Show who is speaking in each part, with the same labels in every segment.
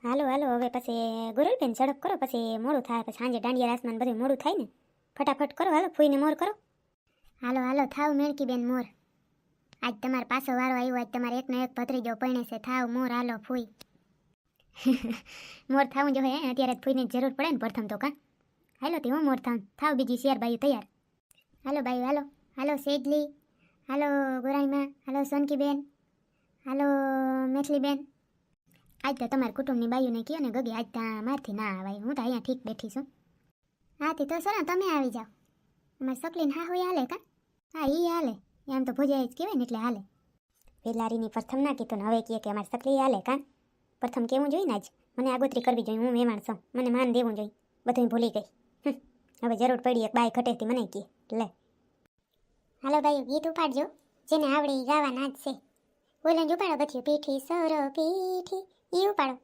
Speaker 1: હાલો હાલો હવે પછી ગુરલબેન ઝડપ કરો, પછી મોડું થાય, પછી સાંજે દાંડિયા રાસમાં બધું મોડું થાય ને. ફટાફટ કરો, હાલો ફૂઈને મોર કરો. હાલો હાલો થાવ મેળકીબેન મોર. આજ તમારે પાછો વારો આવ્યો, આજ તમારે એકનો એક ભત્રીજો પરણે છે. થાવ મોર, હાલો ફૂઈ. મોર થાવું જો હે અત્યારે ફૂઈને જરૂર પડે ને પ્રથમ તો કા. હાલો તે હું મોર થાવ બીજી શેર બાયું તૈયાર. હાલો બાયું હાલો. હાલો સેજલી, હાલો ગોરાઈમાં, હાલો સોનકીબેન, હાલો મેથલીબેન. આજ તો તમારા કુટુંબની બાયુને કહો ને ગગી આજ ત્યાં મારથી ના આવાય, હું તો અહીંયા ઠીક બેઠી છું. હા તે તો સર તમે આવી જાઓ. અમારે સકલીને હા હોય હાલે કા. હા એ હાલે, એમ તો ભોજાય જ કહેવાય ને એટલે હાલે. વેલારીની પ્રથમ ના કીધું ને હવે કહે કે અમારે સકલી હાલે કા. પ્રથમ કેવું જોઈએ ને આજ મને આગોતરી કરવી જોઈએ, હું મહેમાન છું, મને માન દેવું જોઈએ. બધું ભૂલી ગઈ. હવે જરૂર પડી એક બાય ખટેથી મને કહે લે. હાલો ભાઈ ગીત ઉપાડજો, જેને આવડે એ ગાવાના જ છે. બોલો જ ઉપાડો બધું. પીઠી સોરો પીઠી એ ઉપાડો.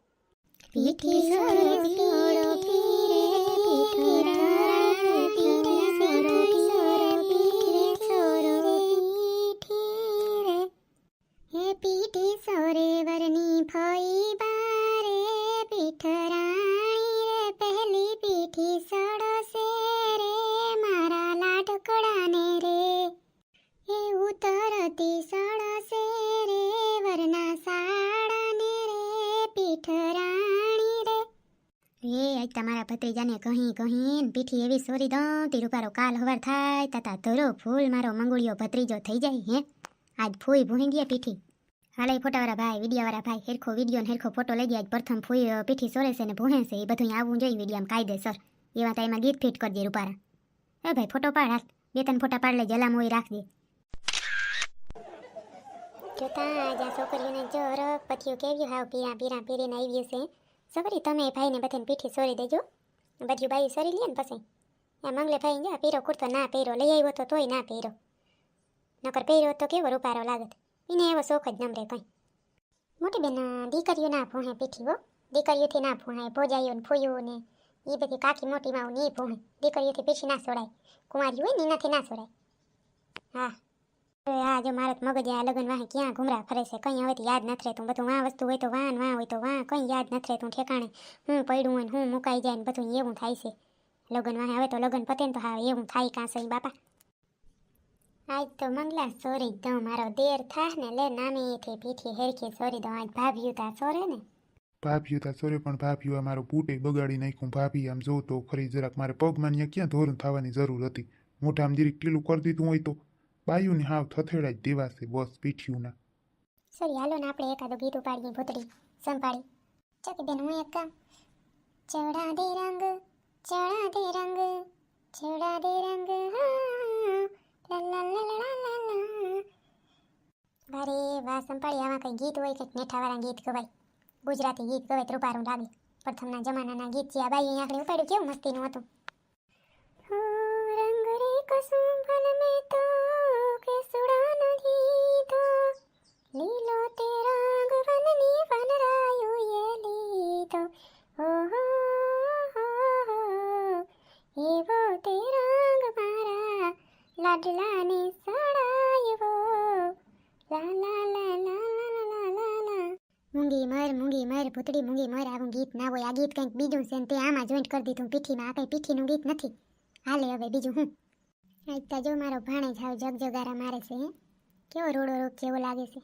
Speaker 1: પીઠી સોરો પીઠો પીરે પીઠરા પીઠી સોરો સોરો પીરે સોરો પીઠી રે. હે પીઠી સોરે વરની ફોઈ બારે પીઠરાણી રે પહેલી પીઠી સડો સે રે મારા લાડકડાને રે. હે ઉતરતી સડો સે રે વરના સાડાને રે પીઠરાણી રે. એ આજ તમારા ભત્રીજાને કહી પીઠી એવી સોરી દઉં તે રૂપારો કાલ હવાર થાય તાતા ધરો ફૂલ મારો મંગુળિયો ભત્રીજો થઈ જાય. હે આજ ફૂઈ ભૂહી ગયા પીઠી. હાલે ફોટાવાળા ભાઈ વિડીયોવાળા ભાઈ હેરખો વિડીયો ને હેરખો ફોટો લઈ ગયા. આજ પ્રથમ ફૂઈ પીઠી સોરે છે ને ભૂહે છે એ બધું આવવું જોઈએ વિડીયામાં કાયદેસર. એવા તો એમાં ગીત ફિટ કરજે રૂપારા. એ ભાઈ ફોટો પાડ, હાલ 2-3 ફોટા પાડ લે, જલા મોઈ રાખજે. જોતા આજા છોકરીઓને જોરક પથિયું કેવ્યું હાવ પીરા પીરીને આવ્યું છે. છોકરી તમે ભાઈને બધાને પીઠી સોરી દેજો, બધું બાયું સોરી લે ને પછી. આ મંગલે ભાઈ જા પીરો કુર્તો ના પહેરો, લઈ આવ્યો તો તોય ના પહેરો, નકર પહેર્યો તો કેવો રૂપારો લાગત. એને એવો શોખ જ નમરે કંઈ. મોટી બેન દીકરીઓ ના ભૂહે પીઠી હો, દીકરીઓથી ના ભૂહાય. ભોજાઈઓ ને ફૂયું ને એ બધી કાકી મોટી માઓ ને એ ભૂહે, દીકરીઓથી પીઠી ના સોડાય. કુંવારી હોય ને એનાથી ના સોડાય. હા હા જો મારે મગજ આ લગન વાહે ક્યાં ઘુમરા ફરે છે, કંઈ હવે યાદ નથી રહેતું. બધું વાં વસ્તુ હોય તો વાં હોય તો વાં, કંઈ યાદ નથી રહેતું ઠેકાણે. હું પડ્યું હોય ને હું મુકાઈ જાય ને બધું એવું થાય છે લગન વાહે. હવે તો લગન પતે ને તો હા એવું થાય કાં સહી બાપા. આજ તો મંગલા સોરી દઉં, મારો દેર થાહ ને લે નાનીથી પીઠી હેરખી સોરી દઉં. આજ ભાભીયું તા સોરે ને.
Speaker 2: ભાભીઓ તા સોરે પણ ભાભીઓ મારો બૂટે બગાડી નાખ્યું. ભાભી આમ જો તો ખરી જરાક મારે પગમાં ત્યાં ક્યાં ધોરણ થવાની જરૂર હતી. મોઢામાં જરીક ટીલું કરી દીધું હોય તો બાયુને હાવ થથેડા જ દેવાશે બસ પીઠ્યુંના.
Speaker 1: સોરી હાલો ને આપણે એકાદું ગીત ઉપાડીએ ભૂતડી સંભાળી. ચોકી બેન હું એક કામ. ચડા દે રંગ ચડા દે રંગ ચડા દે રંગ હા લા લા લા લા લા લા. વારે વાહ સંભાળી, આમાં કંઈ ગીત હોય કંઈક નેઠાવાળા ગીત ગવાય, ગુજરાતી ગીત ગવાય રૂપારું લાગે. પ્રથમના જમાનાના ગીત છે આ બાઈ આંકડે ઉપાડ્યું કેવું મસ્તીનું હતું. રંગ રે કસુંભલ મેં તો કેસુડા નથી તો લીલો તે રંગ વનની વનરાયો એ લીધો. ઓહો એવો તે રંગ મારા લાડલાને સડાયો. લા લા લા લા લા લા લા. મૂંગી મર ભૂતડી મૂંગી મર. આવું ગીત ના હોય, આ ગીત કંઈક બીજું છે ને તે આમાં જોઈન્ટ કરી દીધું પીઠીમાં. આ કંઈ પીઠીનું ગીત નથી. હાલે હવે બીજું હું. આજ જો મારો ભાણેજ હાવ જગજગારા મારે છે. કેવો રૂડો રૂપ જેવો લાગે છે.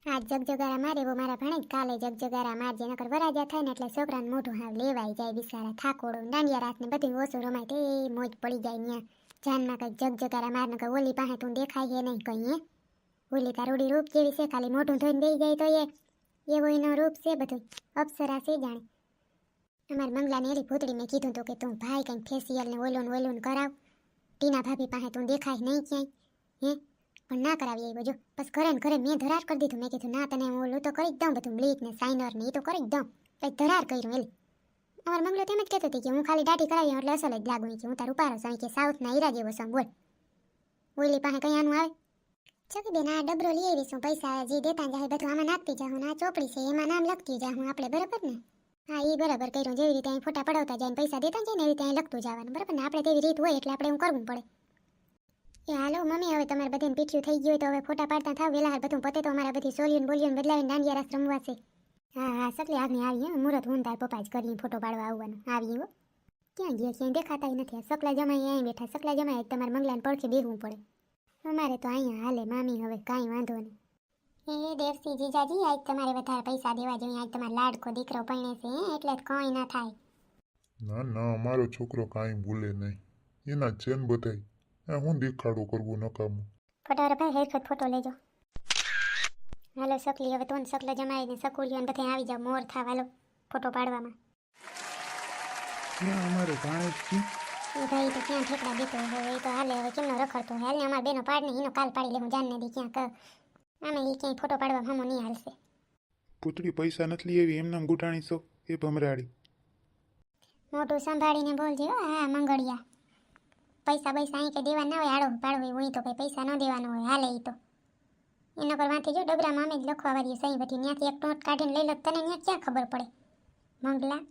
Speaker 1: આજ જગજગારા મારે એવો મારા ભાણેજ કાલે જગજગારા મારજે, નકર વરાજા થાય ને એટલે છોકરાને મોઢું હાવ લેવાઈ જાય બિચારા. થાકોડો દાંડિયા રાત ને બધું ઓછું રમાય તે મોજ પડી જાય ત્યાં જાનમાં કંઈક જગજગારા માર. નકર ઓલી પાસે તું દેખાય હે નહીં કંઈ. ઓલી તાર રૂડી રૂપ જેવી છે, ખાલી મોઢું ધોઈને બેસી જાય તો એવો એનો રૂપ છે બધું અપ્સરા છે જાણે. અમારી મંગલાને એરી ભૂતડી મેં કીધું હતું કે તું ભાઈ કંઈક ફેશિયલ ને ઓલું કરાવ, ટીના ભાભી પાસે તું દેખાય નહીં ક્યાંય. હે પણ ના કરાવી આવ્યો જો. બસ ઘરે ને ઘરે મેં ધરાર કરી દીધું. મેં કીધું ના તને હું ઓલું તો કરી જ દઉં, બધું બ્લીચ ને સાઇનર ને એ તો કરી જ દઉં. કંઈક ધરાર કર્યું એલી. અમારો મંગલો તેમ જ કહેતો હતી કે હું ખાલી દાઢી કરાવી એટલે અસલ જ લાગુ કે હું તારું પારો છું કે સાઉથના હીરા જેવો છું. બોલ ઓલી પાસે કંઈ આનું આવે. ચોકી બેન આ ડબરો લઈ આવીશું, પૈસા જે દેતા જાય બધું આમાં નાખતી જાઉં. આ ચોપડી છે એમાં નામ લખતી જાઉં આપણે, બરાબર ને. હા એ બરાબર કર્યું. જેવી રીતે અહીં ફોટા પડાવતા જાય પૈસા દેતા જાય ને એવી રીતે અહીં લખતું જવાનું, બરાબર ને. આપણે તેવી રીત હોય એટલે આપણે એવું કરવું પડે. એ હાલો મમ્મી હવે તમારે બધાને પીઠ્યું થઈ ગયું તો હવે ફોટા પાડતા થાવ વેલા. બધું પતે તો અમારા બધી સોલિયન બોલિયન બદલાવીને દાંડિયા રાસ રમવા છે. હા હા સકલી આગની આવી હે મુરત હું તાર પપ્પા જ કરી ફોટો પાડવા આવવાનું આવી હો ક્યાં ગયા ક્યાંય દેખાતા નથી આ સકલા જમાઈ અહીં બેઠા સકલા જમાઈ તમારે મંગલાને પડખે બેહવું પડે અમારે તો અહીંયા હાલે મામી હવે કાંઈ વાંધો નહીં એ દેવસી જીજાજી આજ તમારે વધારે પૈસા દેવા જોઈએ આજ તમારો લાડકો દીકરો પરણે છે એટલે જ કંઈ ના થાય
Speaker 3: ના ના અમારો છોકરો કાંઈ ભૂલે નહીં એના જ છે ને બધાય આ હું દેખાડો કરવો નકામો
Speaker 1: ફોટો ભાઈ હેરખત ફોટો લેજો હાલો સકલી હવે તો સકલો જમાઈને સકુલિયો બધા આવી જાવ મોર થાવ હાલો ફોટો પાડવામાં
Speaker 2: ત્યાં અમારે ભાણેજ કી
Speaker 1: એ ભાઈ તો ક્યાં ઠેકડા દેતો હવે એ તો હાલે હવે કેમનો રખડતો હાલ ને અમારા બેનો પાડ ને એનો કાલ પાડી લે હું જાનને દી ક્યાંક આમે એ ક્યાંય ફોટો પાડવા હમો નહીં હાલશે
Speaker 2: પૂતળી પૈસા નથી લઈ આવી એમનામ ગુટાણી છો એ ભમરાડી
Speaker 1: મોટું સંભાળીને બોલજે હો હા મંગળિયા પૈસા બૈસા અહીં કે દેવા ના હોય આડો પાડો હોય તો કંઈ પૈસા ન દેવાનો હોય હાલે એ તો એના પર વાંથી જો ડબરામાં અમે જ લખવા વાળીએ સહી બધી ત્યાંથી એક નોટ કાઢીને લઈ લો તને ત્યાં ક્યાં ખબર પડે મંગલા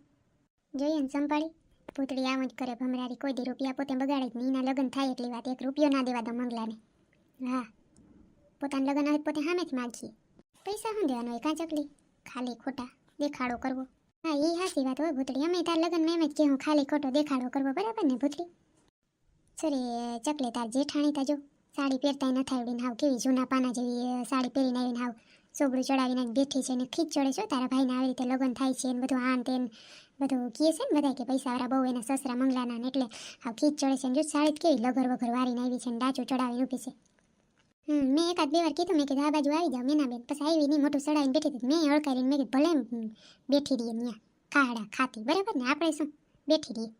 Speaker 1: જોઈએ ને સંભાળી પૂતળી આમ જ કરે ભમરારી કોઈ દી રૂપિયા પોતે બગાડે જ નહીં એના લગ્ન થાય એટલી વાત એક રૂપિયો ના દેવા દો મંગલાને હા પોતાના લગ્ન હોય પોતે સામે જ માગીએ પૈસા શું દેવાનો હોય કાં ચકલી ખાલી ખોટા દેખાડો કરવો હા એ હાસી વાત હોય ભૂતળી અમે તાર લગ્નમાં એમ જ કે હું ખાલી ખોટો દેખાડો કરવો બરાબર ને ભૂતળી સરી ચકલી તાર જેઠાણી તાજો સાડી પહેરતાય ન થાય ઉડીને હાવ કેવી જૂના પાના જેવી સાડી પહેરીને આવીને હાવ સોબડું ચડાવીને બેઠી છે ને ખીચ ચડે છે તારા ભાઈને આવી રીતે લગ્ન થાય છે ને બધું આન તેન બધું કહે છે ને બધા કે પૈસાવાળા બહુ એના સસરા મંગલાના ને એટલે હાવ ખીચ ચડે છે ને જો સાડી કેવી લગર વગર વારીને આવી છે ને ડાચું ચડાવીને ઊભી છે મેં એકાદ બે વાર કીધું મેં કીધું આ બાજુ આવી જાવ મેના બેન પછી આવી નહીં મોટું ચડાવીને બેઠી હતી મેં અળકારીને મેં કીધું ભલે બેઠી રહીએ ત્યાં ખાડા ખાતી બરાબર ને આપણે શું બેઠી રહીએ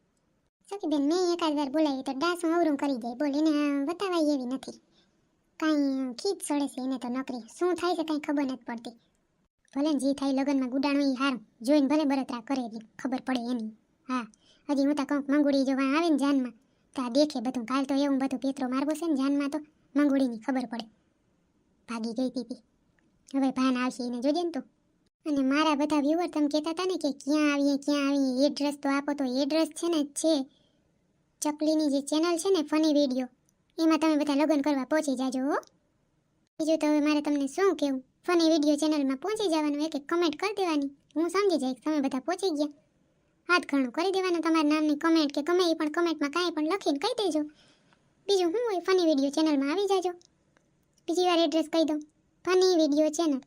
Speaker 1: સખી બેન મેં એકાદ વાર બોલાવી તો ડાસું અવરું કરી જાય બોલ એને બતાવાય એવી નથી કાંઈ ખીચ ચડે છે એને તો નોકરી શું થાય છે કાંઈ ખબર નથી પડતી ભલે ને જે થાય લગ્નમાં ગુડાણું એ હારું જોઈને ભલે બળતરા કરે એટલી ખબર પડે એની હા હજી હું તો કંઈક મંગુડી જોવા આવે ને જાનમાં તો આ દેખે બધું કાલ તો એવું બધું પેતરો મારવો છે ને જાનમાં તો મંગુડીની ખબર પડે ભાગી ગઈ પીપી હવે ભાન આવશે એને જોજે ને તું અને મારા બધા વ્યુઅર તમે કહેતા હતા ને કે ક્યાં આવીએ એડ્રેસ તો આપો તો એડ્રેસ છે ને છે ચકલીની જે ચેનલ છે ને ફની વિડીયો એમાં તમે બધા લગ્ન કરવા પહોંચી જાજો હો બીજું તો હવે મારે તમને શું કહેવું ફની વિડીયો ચેનલમાં પહોંચી જવાનું એક કમેન્ટ કરી દેવાની હું સમજી જઈશ તમે બધા પહોંચી ગયા હાથ ઘણું કરી દેવાનું તમારા નામની કમેન્ટ કે ગમે એ પણ કમેન્ટમાં કાંઈ પણ લખીને કહી દેજો બીજું હું હોય ફની વિડીયો ચેનલમાં આવી જાજો બીજી વાર એડ્રેસ કહી દઉં ફની વિડીયો ચેનલ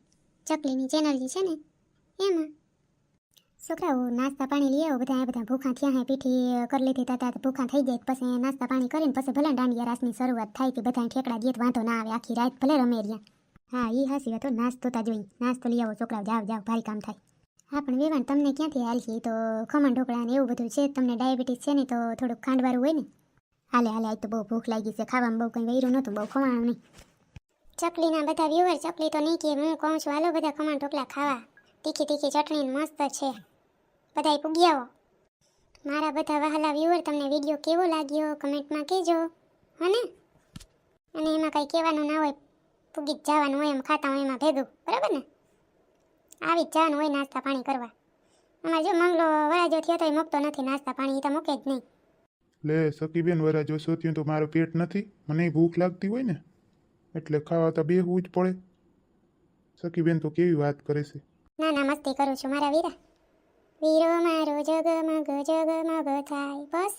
Speaker 1: ચકલીની ચેનલ જે છે ને એમાં છોકરાઓ નાસ્તા પાણી લઈ આવો બધા ભૂખા થયા હે પીઠી કરી લીધી હતા ભૂખા થઈ જાય પછી નાસ્તા પાણી કરીને પછી ભલે દાંડિયા રાસની શરૂઆત થાય હતી બધા ઠેકડા દે વાંધો ના આવે આખી રાત ભલે રમે રહ્યા હા એ હાસી વાત નાસ્તો તા જોઈ નાસ્તો લઈ આવો છોકરાઓ જાવ ભારી કામ થાય હા પણ વેવાણ તમને ક્યાંથી હાલશે તો ખમણ ઢોકળા ને એવું બધું છે તમને ડાયાબિટીસ છે ને તો થોડુંક ખાંડવાળું હોય ને હાલે આજ તો બહુ ભૂખ લાગી છે ખાવામાં બહુ કંઈ વૈરું નહોતું બહુ ખવાણું નહીં ચકલીના બધા વ્યુઅર ચકલી તો નહીં કે હું કહું છું હાલો બધા ખમણ ઢોકળા ખાવા તીખી ચટણી મસ્ત છે બધાય પૂગી આવો મારા બધા વહાલા વ્યુઅર તમને વિડીયો કેવો લાગ્યો કમેન્ટમાં કહેજો હને અને એમાં કંઈ કહેવાનું ના હોય પૂગી જ જવાનું હોય એમ ખાતા હોય એમાં ભેગું બરાબર ને આવી જ જવાનું હોય નાસ્તા પાણી કરવા અમારે જો મંગલો વરાજો થયો તો એ મૂકતો નથી નાસ્તા પાણી એ તો મૂકે જ નહીં
Speaker 2: લે સખીબેન વરાજો સોત્યું તો મારું પેટ નથી મને ભૂખ લાગતી હોય ને એટલે ખાવા તો બેહવું જ પડે સખીબેન તો કેવી વાત કરે છે
Speaker 1: ના મસ્તી કરું છું મારા વીરો મારો જગમગ થાય બસ